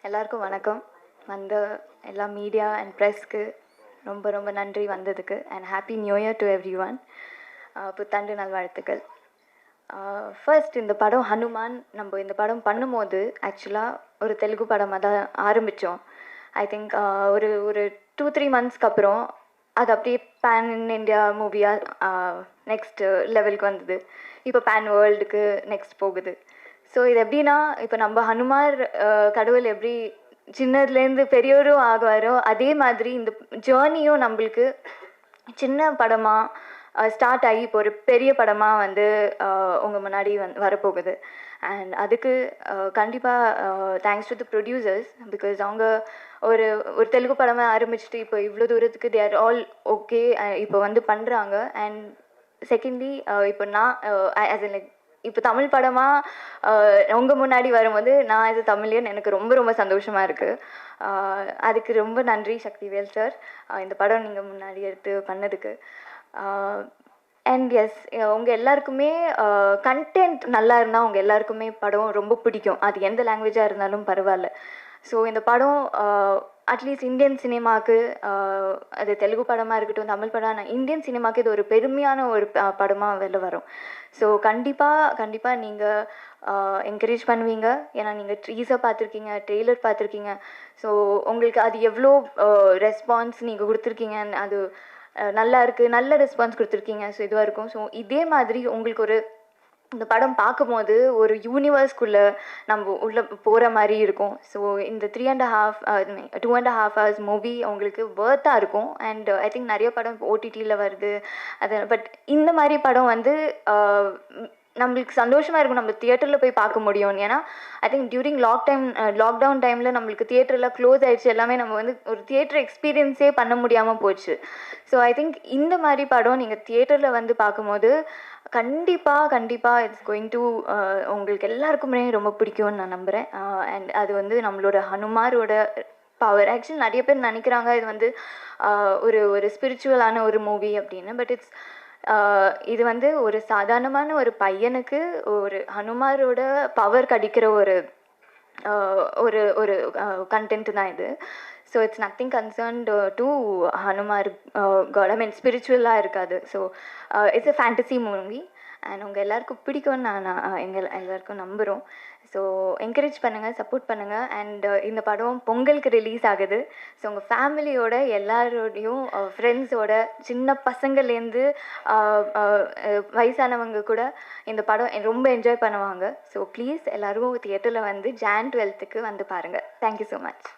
எல்லாருக்கும் வணக்கம். வந்த எல்லா மீடியா அண்ட் ப்ரெஸ்க்கு ரொம்ப ரொம்ப நன்றி வந்ததுக்கு. And happy new year to every one. புத்தாண்டு நல்வாழ்த்துக்கள். ஃபர்ஸ்ட் இந்த படம் ஹனுமான் நம்ம இந்த படம் பண்ணும்போது ஆக்சுவலாக ஒரு தெலுங்கு படமாக தான் ஆரம்பித்தோம். ஐ திங்க் ஒரு ஒரு 2-3 மந்த்ஸ்க்கு அப்புறம் அது அப்படியே பேன் இண்டியா மூவியாக நெக்ஸ்ட் லெவலுக்கு வந்தது. இப்போ பேன் வேர்ல்டுக்கு நெக்ஸ்ட் போகுது. ஸோ இது எப்படின்னா, இப்போ நம்ம ஹனுமார் கடவுள் எப்படி சின்னதுலேருந்து பெரியவரும் ஆகுவாரோ அதே மாதிரி இந்த ஜேர்னியும் நம்மளுக்கு சின்ன படமாக ஸ்டார்ட் ஆகி இப்போ ஒரு பெரிய படமாக வந்து உங்கள் முன்னாடி வரப்போகுது. அண்ட் அதுக்கு கண்டிப்பாக thanks to the producers. Because அவங்க ஒரு ஒரு தெலுங்கு படமாக ஆரம்பிச்சுட்டு இப்போ இவ்வளோ தூரத்துக்கு தே ஆர் ஆல் ஓகே இப்போ வந்து பண்ணுறாங்க. அண்ட் செகண்ட்லி இப்போ நான் ஆஸ் இன் லைக் இப்போ தமிழ் படமாக உங்கள் முன்னாடி வரும்போது நான் இது தமிழியன் எனக்கு ரொம்ப ரொம்ப சந்தோஷமாக இருக்குது. அதுக்கு ரொம்ப நன்றி சக்திவேல் சார், இந்த படம் நீங்கள் முன்னாடி எடுத்து பண்ணதுக்கு. அண்ட் எஸ், உங்கள் எல்லாருக்குமே கண்டென்ட் நல்லா இருந்தால் உங்கள் எல்லாருக்குமே படம் ரொம்ப பிடிக்கும். அது எந்த லாங்குவேஜாக இருந்தாலும் பரவாயில்ல. ஸோ இந்த படம் அட்லீஸ்ட் இந்தியன் சினிமாவுக்கு, அது தெலுங்கு படமாக இருக்கட்டும் தமிழ் படம், இந்தியன் சினிமாவுக்கு இது ஒரு பெருமையான ஒரு படமாக வெளில வரும். ஸோ கண்டிப்பாக நீங்கள் என்கரேஜ் பண்ணுவீங்க. ஏன்னா நீங்கள் ட்ரீஸர் பார்த்துருக்கீங்க, ட்ரெய்லர் பார்த்துருக்கீங்க. ஸோ உங்களுக்கு அது எவ்வளோ ரெஸ்பான்ஸ் நீங்கள் கொடுத்துருக்கீங்கன்னு, அது நல்லா இருக்குது, நல்ல ரெஸ்பான்ஸ் கொடுத்துருக்கீங்க. ஸோ இதுவாக இருக்கும். ஸோ இதே மாதிரி உங்களுக்கு ஒரு இந்த படம் பார்க்கும்போது ஒரு யூனிவர்ஸ்குள்ளே நம்ம உள்ளே போகிற மாதிரி இருக்கும். ஸோ இந்த 2.5 hours மூவி உங்களுக்கு வர்த்தாக இருக்கும். அண்ட் ஐ திங்க் நிறைய படம் ஓடிடியில் வருது அது, பட் இந்த மாதிரி படம் வந்து நம்மளுக்கு சந்தோஷமாக இருக்கும் நம்ம தியேட்டரில் போய் பார்க்க முடியும். ஏன்னா ஐ திங்க் டியூரிங் லாக்டவுன் டைமில் நம்மளுக்கு தியேட்டரில் க்ளோஸ் ஆகிடுச்சு. எல்லாமே நம்ம வந்து ஒரு தியேட்டர் எக்ஸ்பீரியன்ஸே பண்ண முடியாமல் போச்சு. ஸோ ஐ திங்க் இந்த மாதிரி படம் நீங்கள் தியேட்டரில் வந்து பார்க்கும்போது கண்டிப்பாக இட்ஸ் கோயிங் டு உங்களுக்கு எல்லாருக்குமே ரொம்ப பிடிக்கும்னு நான் நம்புகிறேன். அண்ட் அது வந்து நம்மளோட ஹனுமாரோட பவர். ஆக்சுவலி நிறைய பேர் நினைக்கிறாங்க இது வந்து ஒரு ஸ்பிரிச்சுவலான ஒரு மூவி அப்படின்னு. பட் இது வந்து ஒரு சாதாரணமான ஒரு பையனுக்கு ஒரு ஹனுமாரோட பவர் கிடைக்கிற ஒரு ஒரு கண்டென்ட் தான் இது. So it's nothing concerned to Hanumar God. ஐ மீன் ஸ்பிரிச்சுவலாக இருக்காது. So it's a fantasy movie. And உங்கள் எல்லாருக்கும் பிடிக்கும்னு நான் எல்லாருக்கும் நம்புகிறோம். ஸோ என்கரேஜ் பண்ணுங்கள், சப்போர்ட் பண்ணுங்கள். அண்ட் இந்த படம் பொங்கலுக்கு ரிலீஸ் ஆகுது. ஸோ உங்கள் ஃபேமிலியோட எல்லாரோடையும் ஃப்ரெண்ட்ஸோட சின்ன பசங்கள்லேருந்து வயசானவங்க கூட இந்த படம் ரொம்ப என்ஜாய் பண்ணுவாங்க. ஸோ ப்ளீஸ் எல்லோரும் தியேட்டரில் வந்து Jan 12க்கு வந்து பாருங்கள். Thank you so much.